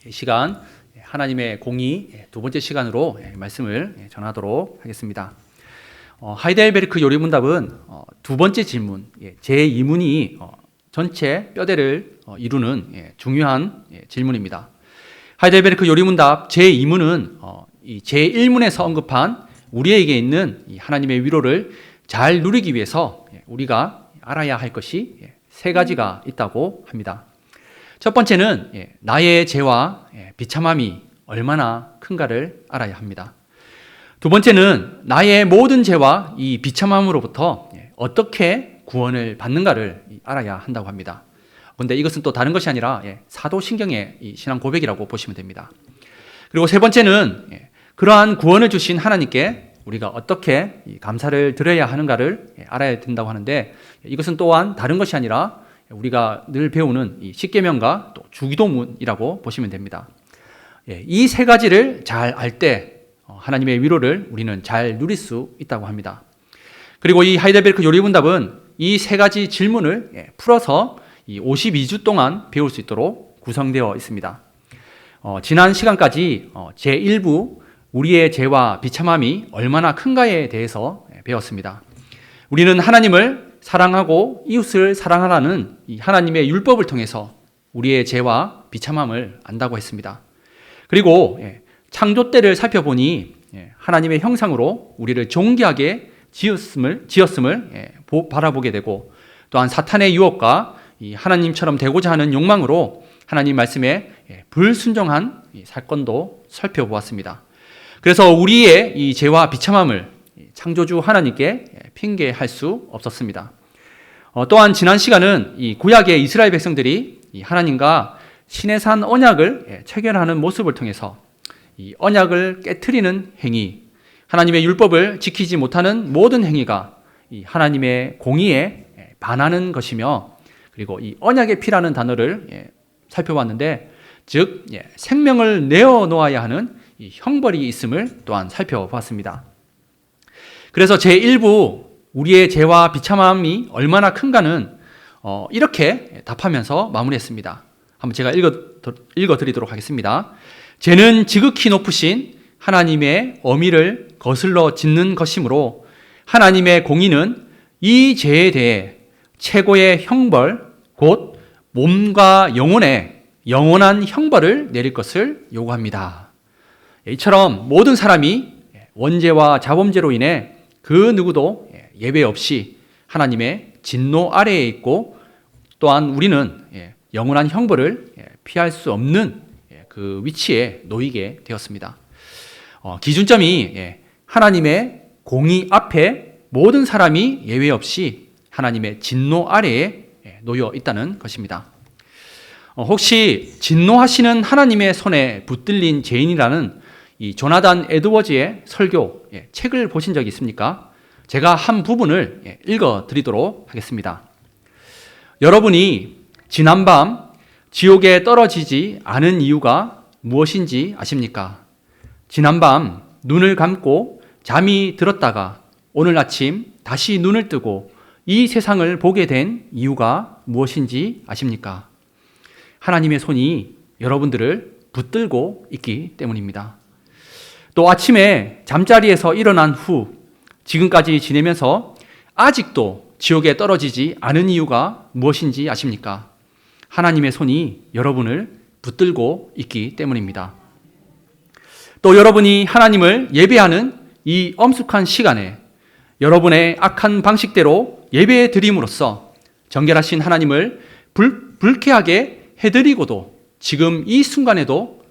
시간 하나님의 공의 두 번째 시간으로 말씀을 전하도록 하겠습니다. 하이델베르크 요리문답은 두 번째 질문, 제2문이 전체 뼈대를 이루는 중요한 질문입니다. 하이델베르크 요리문답 제2문은 제1문에서 언급한 우리에게 있는 하나님의 위로를 잘 누리기 위해서 우리가 알아야 할 것이 세 가지가 있다고 합니다. 첫 번째는 나의 죄와 비참함이 얼마나 큰가를 알아야 합니다. 두 번째는 나의 모든 죄와 이 비참함으로부터 어떻게 구원을 받는가를 알아야 한다고 합니다. 그런데 이것은 또 다른 것이 아니라 사도신경의 신앙 고백이라고 보시면 됩니다. 그리고 세 번째는 그러한 구원을 주신 하나님께 우리가 어떻게 감사를 드려야 하는가를 알아야 된다고 하는데, 이것은 또한 다른 것이 아니라 우리가 늘 배우는 이 십계명과 또 주기도문이라고 보시면 됩니다. 이 세 가지를 잘 알 때 하나님의 위로를 우리는 잘 누릴 수 있다고 합니다. 그리고 이 하이델베르크 요리문답은 이 세 가지 질문을 풀어서 이 52주 동안 배울 수 있도록 구성되어 있습니다. 지난 시간까지 제1부 우리의 죄와 비참함이 얼마나 큰가에 대해서 배웠습니다. 우리는 하나님을 사랑하고 이웃을 사랑하라는 이 하나님의 율법을 통해서 우리의 죄와 비참함을 안다고 했습니다. 그리고 창조 때를 살펴보니 하나님의 형상으로 우리를 존귀하게 지었음을 바라보게 되고, 또한 사탄의 유혹과 이 하나님처럼 되고자 하는 욕망으로 하나님 말씀에 불순종한 사건도 살펴보았습니다. 그래서 우리의 이 죄와 비참함을 창조주 하나님께 핑계할 수 없었습니다. 또한 지난 시간은 이 구약의 이스라엘 백성들이 이 하나님과 시내산 언약을 체결하는 모습을 통해서 이 언약을 깨트리는 행위, 하나님의 율법을 지키지 못하는 모든 행위가 이 하나님의 공의에 반하는 것이며, 그리고 이 언약의 피라는 단어를 살펴봤는데, 즉 생명을 내어 놓아야 하는 이 형벌이 있음을 또한 살펴봤습니다. 그래서 제1부 우리의 죄와 비참함이 얼마나 큰가는 이렇게 답하면서 마무리했습니다. 한번 제가 읽어드리도록 하겠습니다. 죄는 지극히 높으신 하나님의 어미를 거슬러 짓는 것이므로 하나님의 공의는 이 죄에 대해 최고의 형벌, 곧 몸과 영혼에 영원한 형벌을 내릴 것을 요구합니다. 이처럼 모든 사람이 원죄와 자범죄로 인해 그 누구도 예외 없이 하나님의 진노 아래에 있고, 또한 우리는 영원한 형벌을 피할 수 없는 그 위치에 놓이게 되었습니다. 기준점이 하나님의 공의 앞에 모든 사람이 예외 없이 하나님의 진노 아래에 놓여 있다는 것입니다. 혹시 진노하시는 하나님의 손에 붙들린 죄인이라는 이 조나단 에드워즈의 설교 책을 보신 적이 있습니까? 제가 한 부분을 읽어드리도록 하겠습니다. 여러분이 지난밤 지옥에 떨어지지 않은 이유가 무엇인지 아십니까? 지난밤 눈을 감고 잠이 들었다가 오늘 아침 다시 눈을 뜨고 이 세상을 보게 된 이유가 무엇인지 아십니까? 하나님의 손이 여러분들을 붙들고 있기 때문입니다. 또 아침에 잠자리에서 일어난 후 지금까지 지내면서 아직도 지옥에 떨어지지 않은 이유가 무엇인지 아십니까? 하나님의 손이 여러분을 붙들고 있기 때문입니다. 또 여러분이 하나님을 예배하는 이 엄숙한 시간에 여러분의 악한 방식대로 예배 드림으로써 정결하신 하나님을 불쾌하게 해드리고도, 지금 이 순간에도,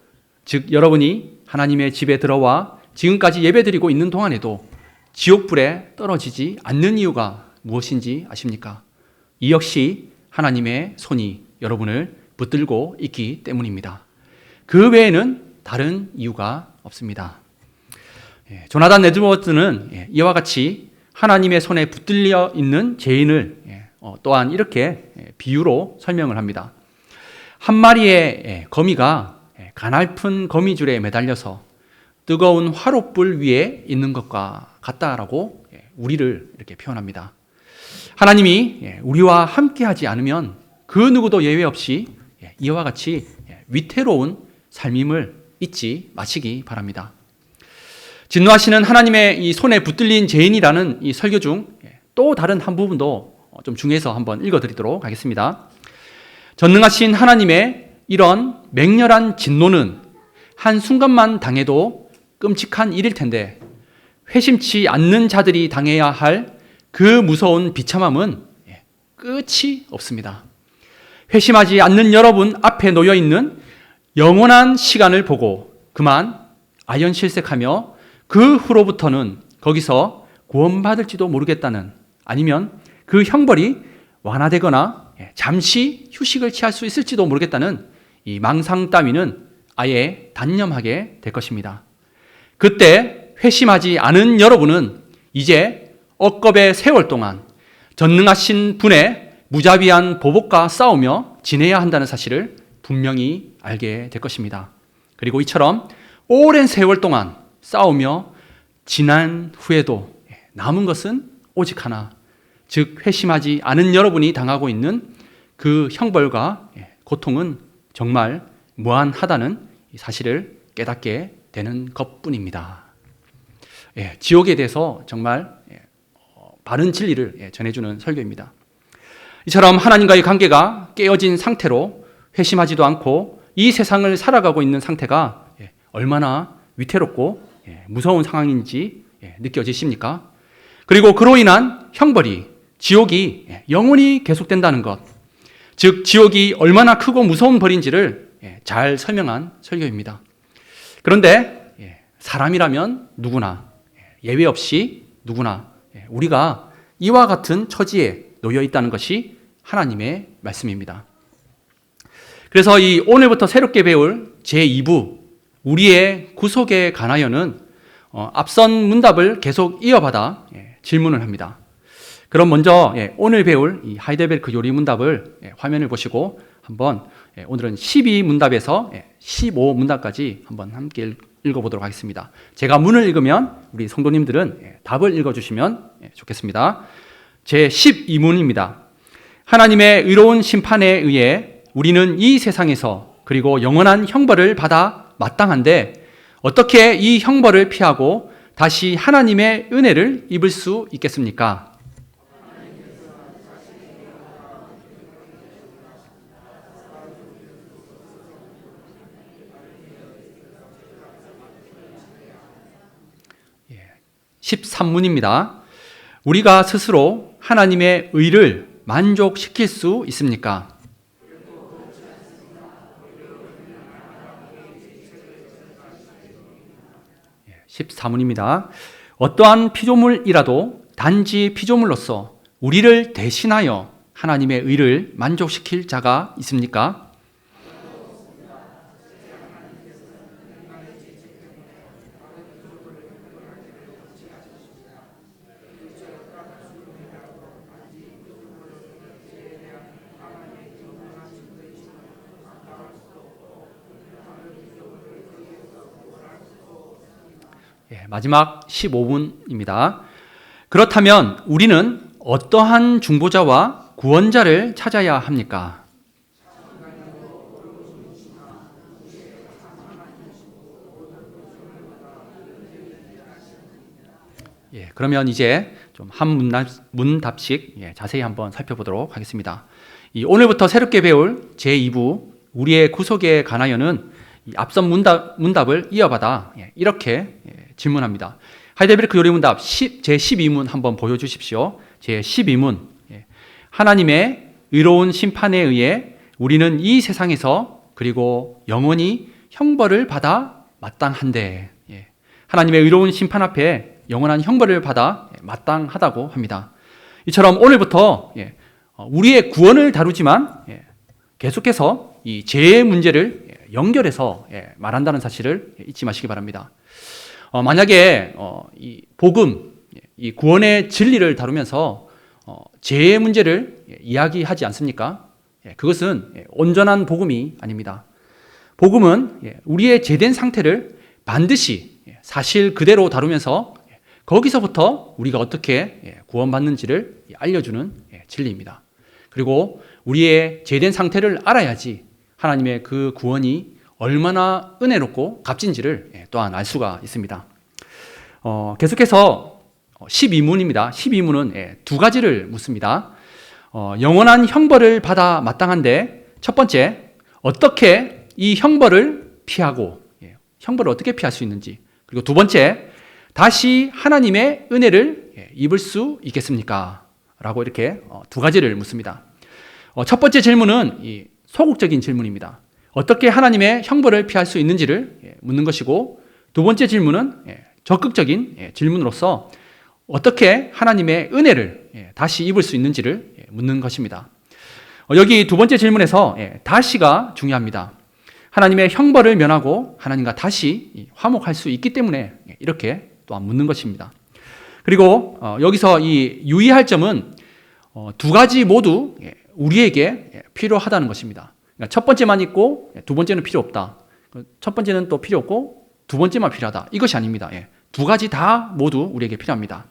즉 여러분이 하나님의 집에 들어와 지금까지 예배드리고 있는 동안에도 지옥불에 떨어지지 않는 이유가 무엇인지 아십니까? 이 역시 하나님의 손이 여러분을 붙들고 있기 때문입니다. 그 외에는 다른 이유가 없습니다. 조나단 에드워즈는 이와 같이 하나님의 손에 붙들려 있는 죄인을 또한 이렇게 비유로 설명을 합니다. 한 마리의 거미가 가냘픈 거미줄에 매달려서 뜨거운 화롯불 위에 있는 것과 같다라고 우리를 이렇게 표현합니다. 하나님이 우리와 함께하지 않으면 그 누구도 예외 없이 이와 같이 위태로운 삶임을 잊지 마시기 바랍니다. 진노하시는 하나님의 이 손에 붙들린 죄인이라는 이 설교 중 또 다른 한 부분도 좀 중요해서 한번 읽어드리도록 하겠습니다. 전능하신 하나님의 이런 맹렬한 진노는 한순간만 당해도 끔찍한 일일 텐데 회심치 않는 자들이 당해야 할 그 무서운 비참함은 끝이 없습니다. 회심하지 않는 여러분 앞에 놓여 있는 영원한 시간을 보고 그만 아연실색하며 그 후로부터는 거기서 구원받을지도 모르겠다는, 아니면 그 형벌이 완화되거나 잠시 휴식을 취할 수 있을지도 모르겠다는 이 망상 따위는 아예 단념하게 될 것입니다. 그때 회심하지 않은 여러분은 이제 억겁의 세월 동안 전능하신 분의 무자비한 보복과 싸우며 지내야 한다는 사실을 분명히 알게 될 것입니다. 그리고 이처럼 오랜 세월 동안 싸우며 지난 후에도 남은 것은 오직 하나, 즉 회심하지 않은 여러분이 당하고 있는 그 형벌과 고통은 정말 무한하다는 사실을 깨닫게 되는 것뿐입니다. 지옥에 대해서 정말 바른 진리를 전해주는 설교입니다. 이처럼 하나님과의 관계가 깨어진 상태로 회심하지도 않고 이 세상을 살아가고 있는 상태가 얼마나 위태롭고 무서운 상황인지 느껴지십니까? 그리고 그로 인한 형벌이, 지옥이 영원히 계속된다는 것, 즉 지옥이 얼마나 크고 무서운 벌인지를 잘 설명한 설교입니다. 그런데 사람이라면 누구나, 예외 없이 누구나 우리가 이와 같은 처지에 놓여 있다는 것이 하나님의 말씀입니다. 그래서 이 오늘부터 새롭게 배울 제2부 우리의 구속에 관하여는 앞선 문답을 계속 이어받아 질문을 합니다. 그럼 먼저 오늘 배울 이 하이델베르크 요리 문답을 화면을 보시고 한번 오늘은 12문답에서 15문답까지 한번 함께 읽어보도록 하겠습니다. 제가 문을 읽으면 우리 성도님들은 답을 읽어주시면 좋겠습니다. 제 12문입니다. 하나님의 의로운 심판에 의해 우리는 이 세상에서 그리고 영원한 형벌을 받아 마땅한데 어떻게 이 형벌을 피하고 다시 하나님의 은혜를 입을 수 있겠습니까? 예, 13문입니다. 우리가 스스로 하나님의 의를 만족시킬 수 있습니까? 14문입니다. 어떠한 피조물이라도 단지 피조물로서 우리를 대신하여 하나님의 의를 만족시킬 자가 있습니까? 마지막 15분입니다. 그렇다면 우리는 어떠한 중보자와 구원자를 찾아야 합니까? 그러면 이제 좀 한 문답씩 자세히 한번 살펴보도록 하겠습니다. 오늘부터 새롭게 배울 제2부 우리의 구속에 관하여는 앞선 문답을 이어받아 이렇게 질문합니다. 하이델베르크 요리문답 제12문 한번 보여주십시오. 제12문 하나님의 의로운 심판에 의해 우리는 이 세상에서 그리고 영원히 형벌을 받아 마땅한데, 하나님의 의로운 심판 앞에 영원한 형벌을 받아 마땅하다고 합니다. 이처럼 오늘부터 우리의 구원을 다루지만 계속해서 이 죄의 문제를 연결해서 말한다는 사실을 잊지 마시기 바랍니다. 만약에 이 복음, 이 구원의 진리를 다루면서 죄의 문제를 이야기하지 않습니까? 그것은 온전한 복음이 아닙니다. 복음은 우리의 죄된 상태를 반드시 사실 그대로 다루면서 거기서부터 우리가 어떻게 구원받는지를 알려주는 진리입니다. 그리고 우리의 죄된 상태를 알아야지 하나님의 그 구원이 얼마나 은혜롭고 값진지를 또한 알 수가 있습니다. 계속해서 12문입니다. 12문은 두 가지를 묻습니다. 영원한 형벌을 받아 마땅한데 첫 번째, 어떻게 이 형벌을 피하고 형벌을 어떻게 피할 수 있는지, 그리고 두 번째, 다시 하나님의 은혜를 입을 수 있겠습니까? 라고 이렇게 두 가지를 묻습니다. 첫 번째 질문은 소극적인 질문입니다. 어떻게 하나님의 형벌을 피할 수 있는지를 묻는 것이고, 두 번째 질문은 적극적인 질문으로서 어떻게 하나님의 은혜를 다시 입을 수 있는지를 묻는 것입니다. 여기 두 번째 질문에서 다시가 중요합니다. 하나님의 형벌을 면하고 하나님과 다시 화목할 수 있기 때문에 이렇게 또한 묻는 것입니다. 그리고 여기서 유의할 점은 두 가지 모두 우리에게 필요하다는 것입니다. 그러니까 첫 번째만 있고 두 번째는 필요 없다. 첫 번째는 또 필요 없고 두 번째만 필요하다. 이것이 아닙니다. 두 가지 다 모두 우리에게 필요합니다.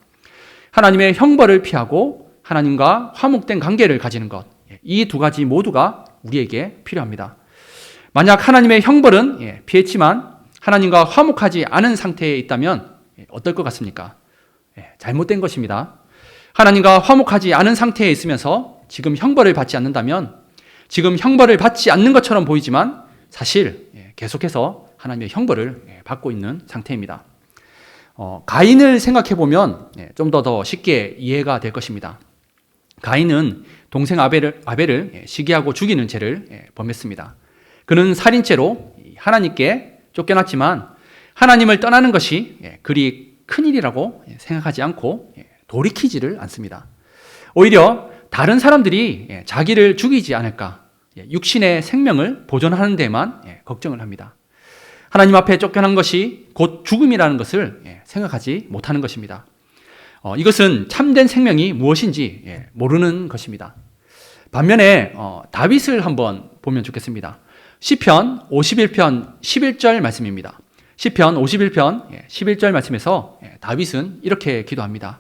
하나님의 형벌을 피하고 하나님과 화목된 관계를 가지는 것, 이 두 가지 모두가 우리에게 필요합니다. 만약 하나님의 형벌은 피했지만 하나님과 화목하지 않은 상태에 있다면 어떨 것 같습니까? 잘못된 것입니다. 하나님과 화목하지 않은 상태에 있으면서 지금 형벌을 받지 않는다면 지금 형벌을 받지 않는 것처럼 보이지만 사실 계속해서 하나님의 형벌을 받고 있는 상태입니다. 가인을 생각해 보면 좀 더 쉽게 이해가 될 것입니다. 가인은 동생 아벨을 시기하고 죽이는 죄를 범했습니다. 그는 살인죄로 하나님께 쫓겨났지만 하나님을 떠나는 것이 그리 큰일이라고 생각하지 않고 돌이키지를 않습니다. 오히려 다른 사람들이 자기를 죽이지 않을까, 육신의 생명을 보존하는 데만 걱정을 합니다. 하나님 앞에 쫓겨난 것이 곧 죽음이라는 것을 생각하지 못하는 것입니다. 이것은 참된 생명이 무엇인지 모르는 것입니다. 반면에 다윗을 한번 보면 좋겠습니다. 시편 51편 11절 말씀입니다. 시편 51편 11절 말씀에서 다윗은 이렇게 기도합니다.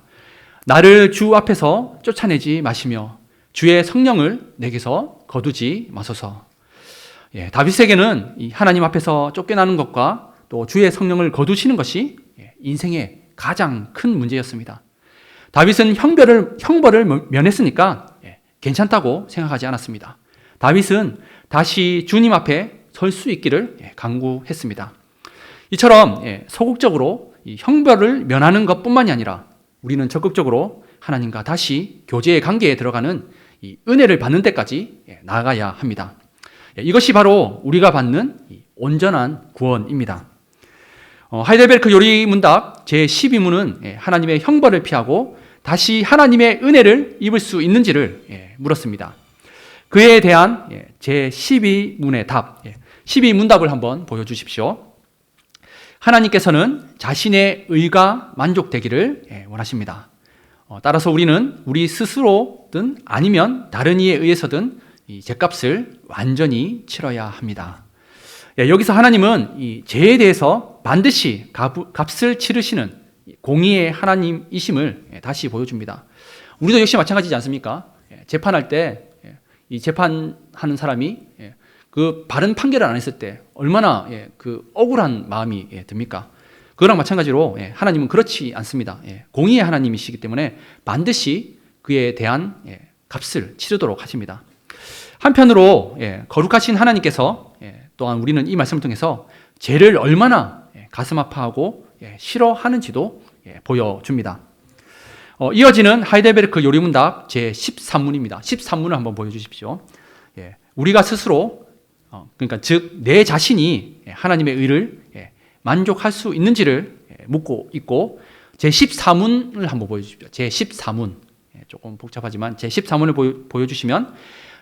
나를 주 앞에서 쫓아내지 마시며 주의 성령을 내게서 거두지 마소서. 다윗에게는 이 하나님 앞에서 쫓겨나는 것과 또 주의 성령을 거두시는 것이 인생의 가장 큰 문제였습니다. 다윗은 형벌을 면했으니까 괜찮다고 생각하지 않았습니다. 다윗은 다시 주님 앞에 설 수 있기를 간구했습니다. 이처럼 소극적으로 형벌을 면하는 것뿐만이 아니라 우리는 적극적으로 하나님과 다시 교제의 관계에 들어가는 이 은혜를 받는 데까지 나아가야 합니다. 이것이 바로 우리가 받는 온전한 구원입니다. 하이델베르크 요리문답 제12문은 하나님의 형벌을 피하고 다시 하나님의 은혜를 입을 수 있는지를 물었습니다. 그에 대한 제12문의 답, 12문답을 한번 보여주십시오. 하나님께서는 자신의 의가 만족되기를 원하십니다. 따라서 우리는 우리 스스로든 아니면 다른 이에 의해서든 이 죄값을 완전히 치러야 합니다. 여기서 하나님은 이 죄에 대해서 반드시 값을 치르시는 공의의 하나님이심을 다시 보여줍니다. 우리도 역시 마찬가지지 않습니까? 재판할 때 이 재판하는 사람이 그 바른 판결을 안 했을 때 얼마나 그 억울한 마음이 듭니까? 그거랑 마찬가지로 하나님은 그렇지 않습니다. 공의의 하나님이시기 때문에 반드시 그에 대한 값을 치르도록 하십니다. 한편으로 거룩하신 하나님께서 또한 우리는 이 말씀을 통해서 죄를 얼마나 가슴 아파하고 싫어하는지도 보여줍니다. 이어지는 하이델베르크 요리문답 제13문입니다. 13문을 한번 보여주십시오. 우리가 스스로 그러니까 즉 내 자신이 하나님의 의를 만족할 수 있는지를 묻고 있고 제14문을 한번 보여주십시오. 제14문 조금 복잡하지만 제14문을 보여주시면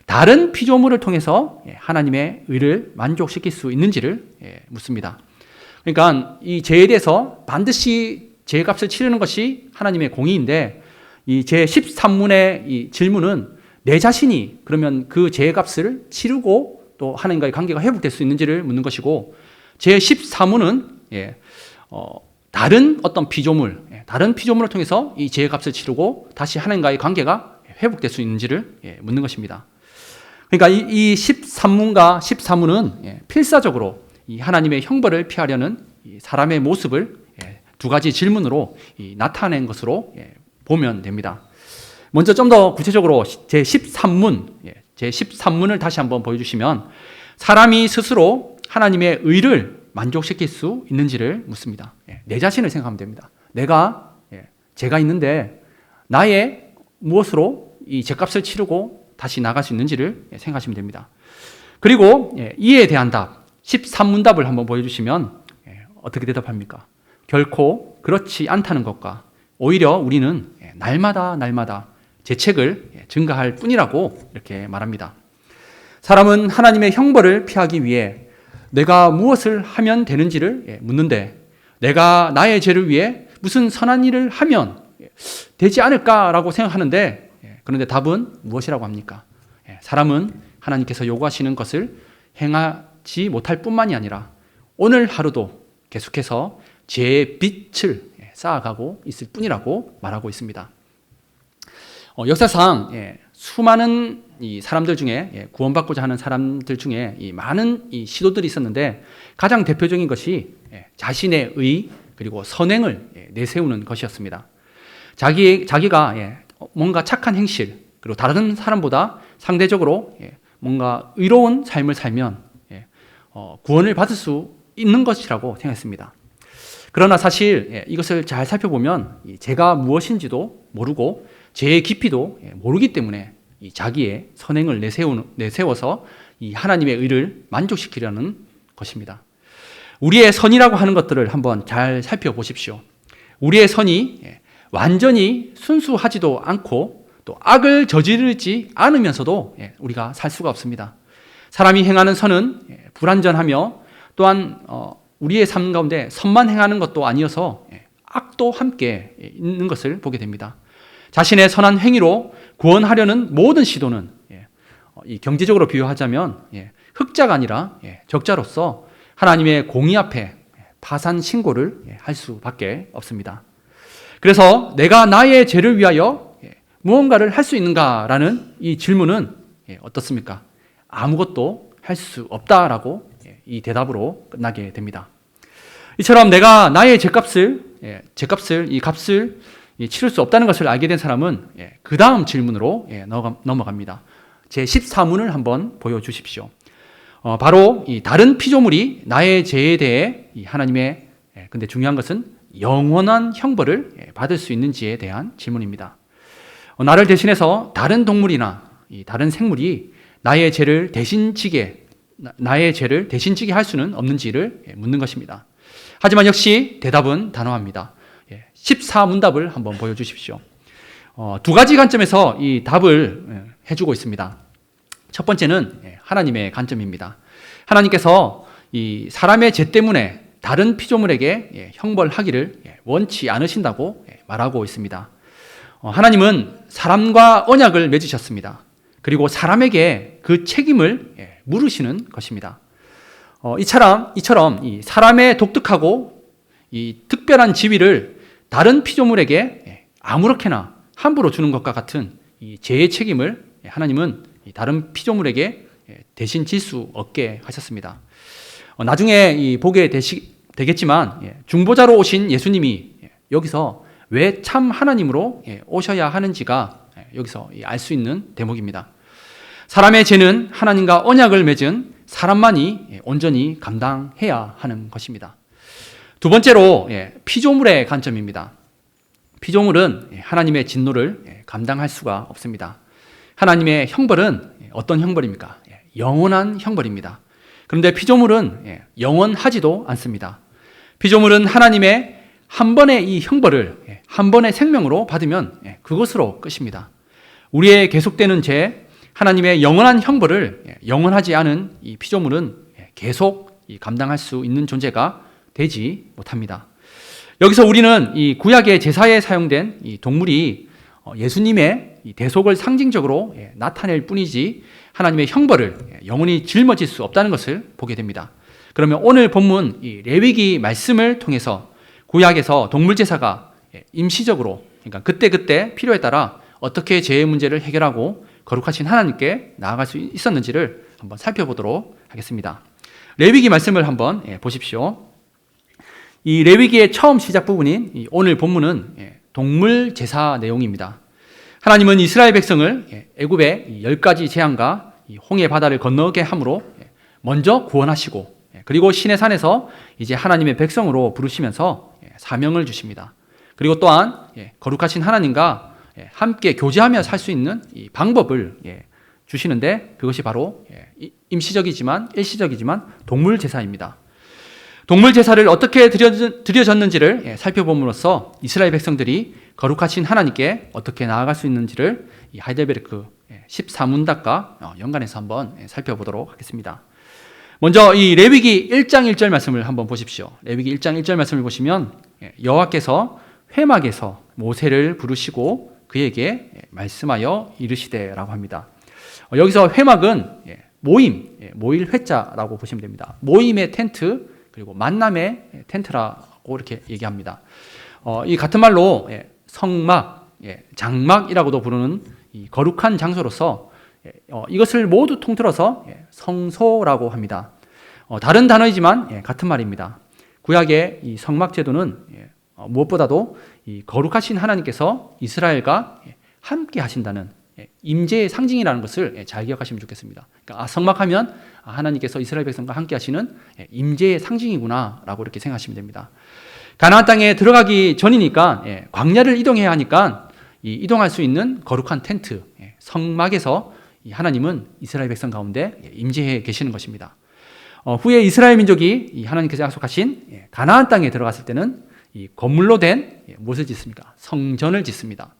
다른 피조물을 통해서 하나님의 의를 만족시킬 수 있는지를 묻습니다. 그러니까 이 죄에 대해서 반드시 죄값을 치르는 것이 하나님의 공의인데 이 제13문의 이 질문은 내 자신이 그러면 그 죄값을 치르고 또 하나님과의 관계가 회복될 수 있는지를 묻는 것이고 제14문은 다른 어떤 피조물, 다른 피조물을 통해서 이 죄값을 치르고 다시 하나님과의 관계가 회복될 수 있는지를 묻는 것입니다. 그러니까 이 13문과 14문은 필사적으로 이 하나님의 형벌을 피하려는 이 사람의 모습을 두 가지 질문으로 나타낸 것으로 보면 됩니다. 먼저 좀 더 구체적으로 제13문을 다시 한번 보여주시면 사람이 스스로 하나님의 의를 만족시킬 수 있는지를 묻습니다. 내 자신을 생각하면 됩니다. 제가 있는데 나의 무엇으로 이 죗값을 치르고 다시 나갈 수 있는지를 생각하시면 됩니다. 그리고 이에 대한 답 13문답을 한번 보여주시면 어떻게 대답합니까? 결코 그렇지 않다는 것과 오히려 우리는 날마다 죄책을 증가할 뿐이라고 이렇게 말합니다. 사람은 하나님의 형벌을 피하기 위해 내가 무엇을 하면 되는지를 묻는데 내가 나의 죄를 위해 무슨 선한 일을 하면 되지 않을까라고 생각하는데 그런데 답은 무엇이라고 합니까? 사람은 하나님께서 요구하시는 것을 행하지 못할 뿐만이 아니라 오늘 하루도 계속해서 죄의 빛을 쌓아가고 있을 뿐이라고 말하고 있습니다. 역사상 수많은 이 사람들 중에 구원받고자 하는 사람들 중에 이 많은 이 시도들이 있었는데 가장 대표적인 것이 자신의 의 그리고 선행을 내세우는 것이었습니다. 자기가 뭔가 착한 행실 그리고 다른 사람보다 상대적으로 뭔가 의로운 삶을 살면 구원을 받을 수 있는 것이라고 생각했습니다. 그러나 사실 이것을 잘 살펴보면 죄가 무엇인지도 모르고 죄의 깊이도 모르기 때문에 자기의 선행을 내세워서 이 하나님의 의를 만족시키려는 것입니다. 우리의 선이라고 하는 것들을 한번 잘 살펴보십시오. 우리의 선이 완전히 순수하지도 않고 또 악을 저지르지 않으면서도 우리가 살 수가 없습니다. 사람이 행하는 선은 불완전하며 또한 우리의 삶 가운데 선만 행하는 것도 아니어서 악도 함께 있는 것을 보게 됩니다. 자신의 선한 행위로 구원하려는 모든 시도는 이 경제적으로 비유하자면 흑자가 아니라 적자로서 하나님의 공의 앞에 파산 신고를 할 수밖에 없습니다. 그래서 내가 나의 죄를 위하여 무언가를 할 수 있는가라는 이 질문은 어떻습니까? 아무것도 할 수 없다라고 이 대답으로 끝나게 됩니다. 이처럼 내가 나의 값을 치를 수 없다는 것을 알게 된 사람은 그 다음 질문으로 넘어갑니다. 제 14문을 한번 보여주십시오. 바로 이 다른 피조물이 나의 죄에 대해 하나님의 근데 중요한 것은 영원한 형벌을 받을 수 있는지에 대한 질문입니다. 나를 대신해서 다른 동물이나 다른 생물이 나의 죄를 대신 지게 할 수는 없는지를 묻는 것입니다. 하지만 역시 대답은 단호합니다. 14문답을 한번 보여주십시오. 두 가지 관점에서 이 답을 해주고 있습니다. 첫 번째는 하나님의 관점입니다. 하나님께서 이 사람의 죄 때문에 다른 피조물에게 형벌하기를 원치 않으신다고 말하고 있습니다. 하나님은 사람과 언약을 맺으셨습니다. 그리고 사람에게 그 책임을 물으시는 것입니다. 이처럼 이 사람의 독특하고 이 특별한 지위를 다른 피조물에게 아무렇게나 함부로 주는 것과 같은 이 죄의 책임을 하나님은 다른 피조물에게 대신 질 수 없게 하셨습니다. 나중에 보게 되겠지만 중보자로 오신 예수님이 여기서 왜 참 하나님으로 오셔야 하는지가 여기서 알 수 있는 대목입니다. 사람의 죄는 하나님과 언약을 맺은 사람만이 온전히 감당해야 하는 것입니다. 두 번째로 피조물의 관점입니다. 피조물은 하나님의 진노를 감당할 수가 없습니다. 하나님의 형벌은 어떤 형벌입니까? 영원한 형벌입니다. 그런데 피조물은 영원하지도 않습니다. 피조물은 하나님의 한 번의 이 형벌을 한 번의 생명으로 받으면 그것으로 끝입니다. 우리의 계속되는 죄, 하나님의 영원한 형벌을 영원하지 않은 이 피조물은 계속 감당할 수 있는 존재가 되지 못합니다. 여기서 우리는 이 구약의 제사에 사용된 이 동물이 예수님의 이 대속을 상징적으로 나타낼 뿐이지 하나님의 형벌을 영원히 짊어질 수 없다는 것을 보게 됩니다. 그러면 오늘 본문 이 레위기 말씀을 통해서 구약에서 동물 제사가 임시적으로 그러니까 그때 필요에 따라 어떻게 죄의 문제를 해결하고 거룩하신 하나님께 나아갈 수 있었는지를 한번 살펴보도록 하겠습니다. 레위기 말씀을 한번 보십시오. 이 레위기의 처음 시작 부분인 오늘 본문은 동물 제사 내용입니다. 하나님은 이스라엘 백성을 애굽의 10가지 재앙과 홍해 바다를 건너게 함으로 먼저 구원하시고, 그리고 시내 산에서 이제 하나님의 백성으로 부르시면서 사명을 주십니다. 그리고 또한 거룩하신 하나님과 함께 교제하며 살 수 있는 이 방법을 주시는데, 그것이 바로 임시적이지만 일시적이지만 동물 제사입니다. 동물 제사를 어떻게 드려졌는지를 살펴봄으로써 이스라엘 백성들이 거룩하신 하나님께 어떻게 나아갈 수 있는지를 이 하이델베르크 14문답과 연관해서 한번 살펴보도록 하겠습니다. 먼저 이 레위기 1장 1절 말씀을 한번 보십시오. 레위기 1장 1절 말씀을 보시면 여호와께서 회막에서 모세를 부르시고 그에게 말씀하여 이르시되라고 합니다. 여기서 회막은 모일 회자라고 보시면 됩니다. 모임의 텐트, 그리고 만남의 텐트라고 이렇게 얘기합니다. 이 같은 말로 성막, 장막이라고도 부르는 이 거룩한 장소로서 이것을 모두 통틀어서 성소라고 합니다. 다른 단어이지만 같은 말입니다. 구약의 이 성막 제도는 무엇보다도 이 거룩하신 하나님께서 이스라엘과 함께 하신다는 임재의 상징이라는 것을 잘 기억하시면 좋겠습니다. 그러니까 성막하면 하나님께서 이스라엘 백성과 함께 하시는 임재의 상징이구나라고 이렇게 생각하시면 됩니다. 가나안 땅에 들어가기 전이니까 광야를 이동해야 하니까 이동할 수 있는 거룩한 텐트, 성막에서 하나님은 이스라엘 백성 가운데 임재해 계시는 것입니다. 후에 이스라엘 민족이 하나님께서 약속하신 가나안 땅에 들어갔을 때는 이 건물로 된 무엇을 짓습니까? 성전을 짓습니다.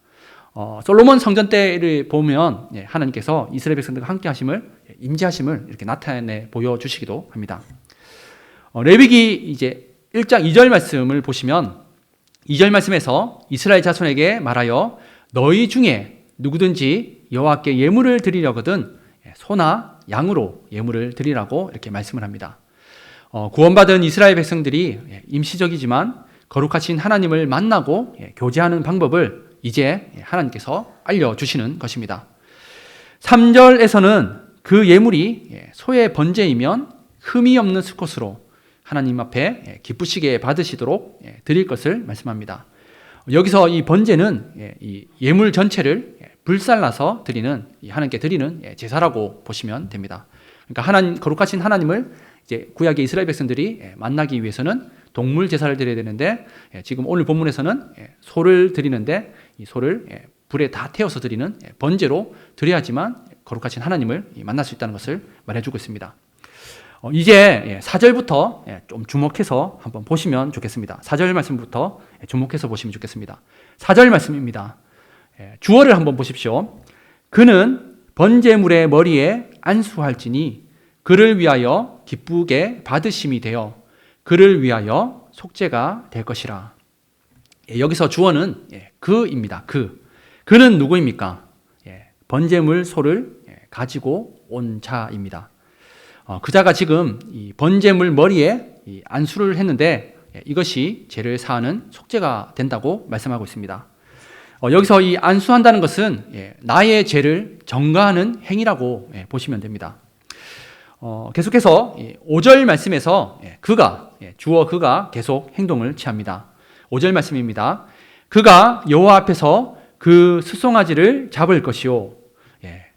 솔로몬 성전 때를 보면 하나님께서 이스라엘 백성들과 함께 하심을, 임재하심을 이렇게 나타내 보여주시기도 합니다. 레위기 이제 1장 2절 말씀을 보시면 2절 말씀에서 이스라엘 자손에게 말하여 너희 중에 누구든지 여호와께 예물을 드리려거든 소나 양으로 예물을 드리라고 이렇게 말씀을 합니다. 구원받은 이스라엘 백성들이 임시적이지만 거룩하신 하나님을 만나고 교제하는 방법을 이제 하나님께서 알려주시는 것입니다. 3절에서는 그 예물이 소의 번제이면 흠이 없는 수컷으로 하나님 앞에 기쁘시게 받으시도록 드릴 것을 말씀합니다. 여기서 이 번제는 이 예물 전체를 불살라서 드리는, 하나님께 드리는 제사라고 보시면 됩니다. 그러니까 거룩하신 하나님을 이제 구약의 이스라엘 백성들이 만나기 위해서는 동물 제사를 드려야 되는데, 지금 오늘 본문에서는 소를 드리는데 이 소를 불에 다 태워서 드리는 번제로 드려야지만 거룩하신 하나님을 만날 수 있다는 것을 말해주고 있습니다. 이제 4절부터 좀 주목해서 한번 보시면 좋겠습니다. 4절 말씀부터 주목해서 보시면 좋겠습니다. 4절 말씀입니다. 주어를 한번 보십시오. 그는 번제물의 머리에 안수할지니 그를 위하여 기쁘게 받으심이 되어 그를 위하여 속죄가 될 것이라. 여기서 주어는 그입니다. 그는 누구입니까? 번제물 소를 가지고 온 자입니다. 그 자가 지금 이 번제물 머리에 안수를 했는데 이것이 죄를 사하는 속죄가 된다고 말씀하고 있습니다. 여기서 이 안수한다는 것은 나의 죄를 전가하는 행위라고 보시면 됩니다. 계속해서 5절 말씀에서 주어 그가 계속 행동을 취합니다. 5절 말씀입니다. 그가 여호와 앞에서 그 수송아지를 잡을 것이요.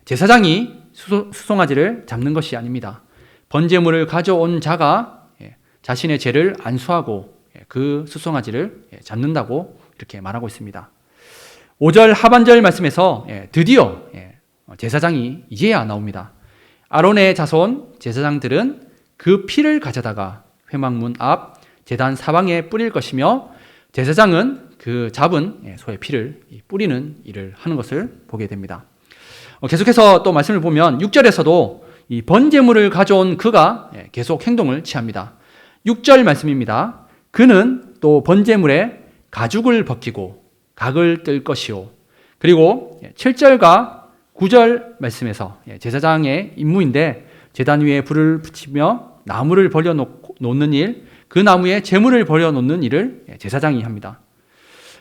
제사장이 수송아지를 잡는 것이 아닙니다. 번제물을 가져온 자가 자신의 죄를 안수하고 그 수송아지를 잡는다고 이렇게 말하고 있습니다. 5절 하반절 말씀에서 드디어 제사장이 이제야 나옵니다. 아론의 자손 제사장들은 그 피를 가져다가 회막문 앞 제단 사방에 뿌릴 것이며 제사장은 그 잡은 소의 피를 뿌리는 일을 하는 것을 보게 됩니다. 계속해서 또 말씀을 보면 6절에서도 이 번제물을 가져온 그가 계속 행동을 취합니다. 6절 말씀입니다. 그는 또 번제물에 가죽을 벗기고 각을 뜰 것이요. 그리고 7절과 9절 말씀에서 제사장의 임무인데 제단 위에 불을 붙이며 나무를 벌여놓는 일, 그 나무에 제물을 벌여놓는 일을 제사장이 합니다.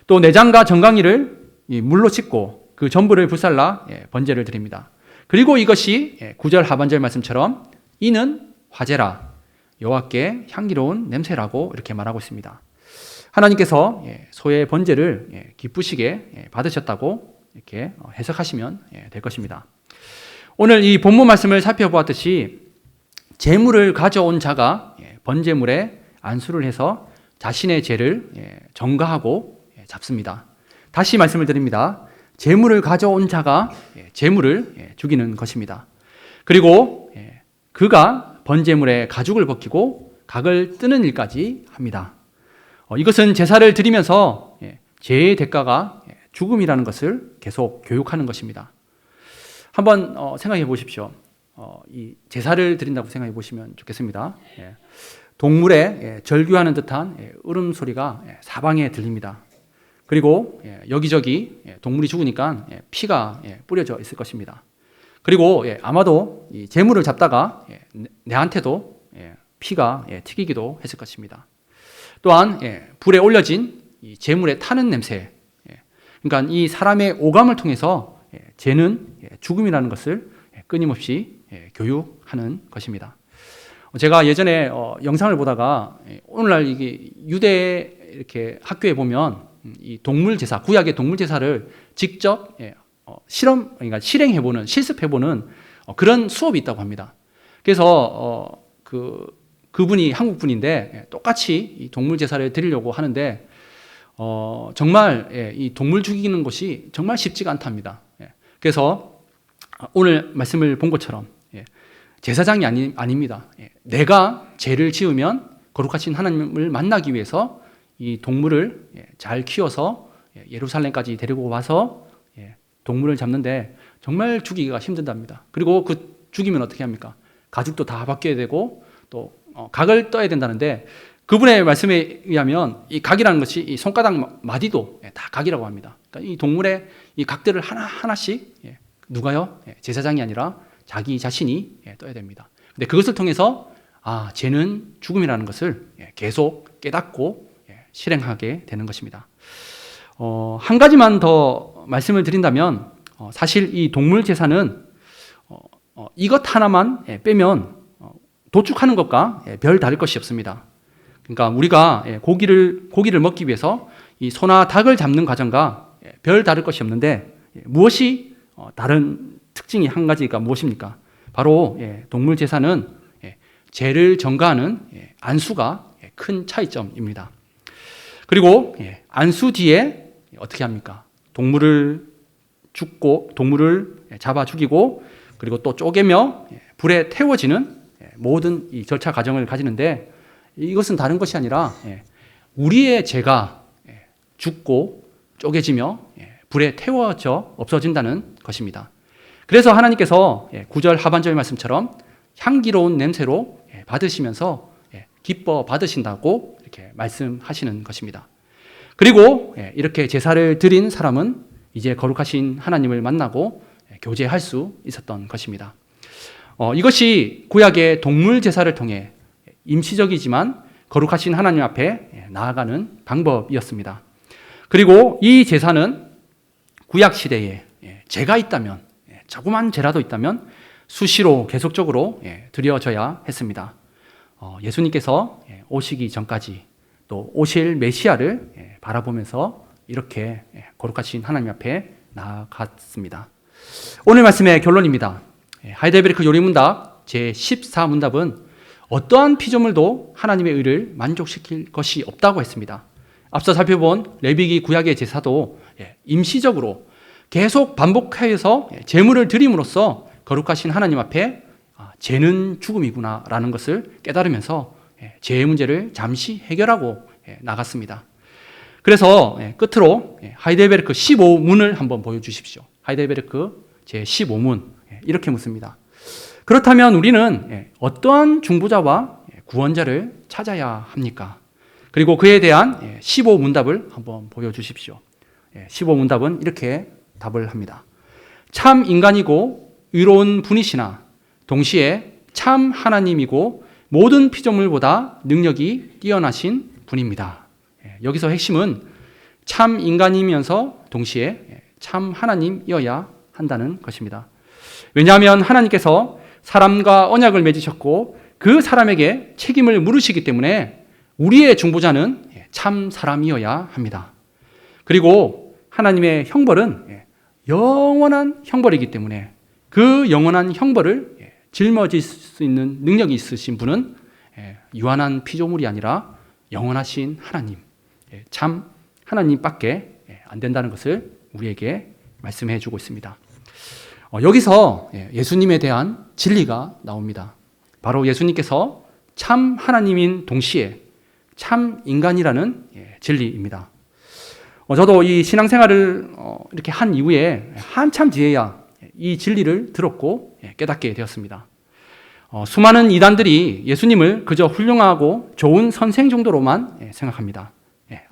또 내장과 정강이를 물로 씻고 그 전부를 불살라 번제를 드립니다. 그리고 이것이 9절 하반절 말씀처럼 이는 화제라, 여호와께 향기로운 냄새라고 이렇게 말하고 있습니다. 하나님께서 소의 번제를 기쁘시게 받으셨다고 이렇게 해석하시면 될 것입니다. 오늘 이 본문 말씀을 살펴보았듯이 제물을 가져온 자가 번제물에 안수를 해서 자신의 죄를 전가하고 잡습니다. 다시 말씀을 드립니다. 제물을 가져온 자가 제물을 죽이는 것입니다. 그리고 그가 번제물의 가죽을 벗기고 각을 뜨는 일까지 합니다. 이것은 제사를 드리면서 죄의 대가가 죽음이라는 것을 계속 교육하는 것입니다. 한번 생각해 보십시오. 이 제사를 드린다고 생각해 보시면 좋겠습니다. 동물의 절규하는 듯한 울음소리가 사방에 들립니다. 그리고 여기저기 동물이 죽으니까 피가 뿌려져 있을 것입니다. 그리고 아마도 이 제물을 잡다가 내한테도 피가 튀기기도 했을 것입니다. 또한 불에 올려진 이 제물에 타는 냄새, 그러니까 이 사람의 오감을 통해서 죄는 죽음이라는 것을 끊임없이 교육하는 것입니다. 제가 예전에 영상을 보다가 오늘날 이게 유대 이렇게 학교에 보면 이 동물 제사, 구약의 동물 제사를 직접 그러니까 실행해보는, 실습해보는 그런 수업이 있다고 합니다. 그래서 그분이 한국 분인데 똑같이 이 동물 제사를 드리려고 하는데 정말 이 동물 죽이는 것이 정말 쉽지가 않답니다. 그래서 오늘 말씀을 본 것처럼 제사장이 아닙니다. 내가 죄를 지으면 거룩하신 하나님을 만나기 위해서 이 동물을 잘 키워서 예루살렘까지 데리고 와서 동물을 잡는데 정말 죽이기가 힘든답니다. 그리고 그 죽이면 어떻게 합니까? 가죽도 다 바뀌어야 되고 또 각을 떠야 된다는데 그분의 말씀에 의하면 이 각이라는 것이 이 손가락 마디도 다 각이라고 합니다. 그러니까 이 동물의 이 각들을 하나하나씩 누가요? 제사장이 아니라 자기 자신이 떠야 됩니다. 근데 그것을 통해서 죄는 죽음이라는 것을 계속 깨닫고 실행하게 되는 것입니다. 한 가지만 더 말씀을 드린다면 사실 이 동물 제사는 이것 하나만 빼면 도축하는 것과 별 다를 것이 없습니다. 그러니까 우리가 고기를 먹기 위해서 이 소나 닭을 잡는 과정과 별 다를 것이 없는데 무엇이 다른 특징이 한 가지가 무엇입니까? 바로 동물 제사는 죄를 전가하는 안수가 큰 차이점입니다. 그리고 안수 뒤에 어떻게 합니까? 동물을 잡아 죽이고 그리고 또 쪼개며 불에 태워지는 모든 이 절차 과정을 가지는데 이것은 다른 것이 아니라 우리의 죄가 죽고 쪼개지며 불에 태워져 없어진다는 것입니다. 그래서 하나님께서 9절 하반절 말씀처럼 향기로운 냄새로 받으시면서 기뻐 받으신다고 이렇게 말씀하시는 것입니다. 그리고 이렇게 제사를 드린 사람은 이제 거룩하신 하나님을 만나고 교제할 수 있었던 것입니다. 이것이 구약의 동물 제사를 통해 임시적이지만 거룩하신 하나님 앞에 나아가는 방법이었습니다. 그리고 이 제사는 구약 시대에 죄가 있다면, 조그만 죄라도 있다면 수시로 계속적으로 드려져야 했습니다. 예수님께서 오시기 전까지 또 오실 메시아를 바라보면서 이렇게 거룩하신 하나님 앞에 나아갔습니다. 오늘 말씀의 결론입니다. 하이델베르크 요리문답 제14문답은 어떠한 피조물도 하나님의 의를 만족시킬 것이 없다고 했습니다. 앞서 살펴본 레위기 구약의 제사도 임시적으로 계속 반복해서 제물을 드림으로써 거룩하신 하나님 앞에 죄는 죽음이구나라는 것을 깨달으면서 죄의 문제를 잠시 해결하고 나갔습니다. 그래서 끝으로 하이델베르크 15문을 한번 보여주십시오. 하이델베르크 제15문 이렇게 묻습니다. 그렇다면 우리는 어떠한 중보자와 구원자를 찾아야 합니까? 그리고 그에 대한 15문답을 한번 보여주십시오. 15문답은 이렇게 답을 합니다. 참 인간이고 의로운 분이시나 동시에 참 하나님이고 모든 피조물보다 능력이 뛰어나신 분입니다. 여기서 핵심은 참 인간이면서 동시에 참 하나님이어야 한다는 것입니다. 왜냐하면 하나님께서 사람과 언약을 맺으셨고 그 사람에게 책임을 물으시기 때문에 우리의 중보자는 참 사람이어야 합니다. 그리고 하나님의 형벌은 영원한 형벌이기 때문에 그 영원한 형벌을 짊어질 수 있는 능력이 있으신 분은 유한한 피조물이 아니라 영원하신 하나님, 참 하나님밖에 안 된다는 것을 우리에게 말씀해 주고 있습니다. 여기서 예수님에 대한 진리가 나옵니다. 바로 예수님께서 참 하나님인 동시에 참 인간이라는 진리입니다. 저도 이 신앙생활을 이렇게 한 이후에 한참 뒤에야 이 진리를 들었고 깨닫게 되었습니다. 수많은 이단들이 예수님을 그저 훌륭하고 좋은 선생 정도로만 생각합니다.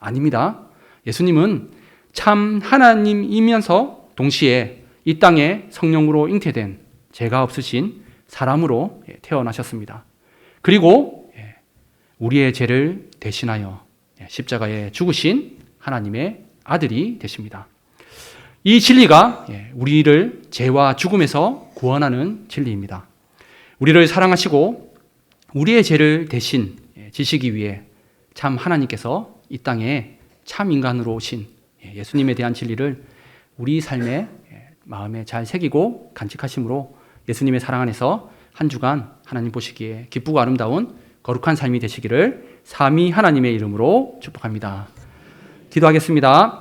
아닙니다. 예수님은 참 하나님이면서 동시에 이 땅에 성령으로 잉태된 죄가 없으신 사람으로 태어나셨습니다. 그리고 우리의 죄를 대신하여 십자가에 죽으신 하나님의 아들이 되십니다. 이 진리가 우리를 죄와 죽음에서 구원하는 진리입니다. 우리를 사랑하시고 우리의 죄를 대신 지시기 위해 참 하나님께서 이 땅에 참 인간으로 오신 예수님에 대한 진리를 우리 삶의 마음에 잘 새기고 간직하심으로 예수님의 사랑 안에서 한 주간 하나님 보시기에 기쁘고 아름다운 거룩한 삶이 되시기를 삼위 하나님의 이름으로 축복합니다. 기도하겠습니다.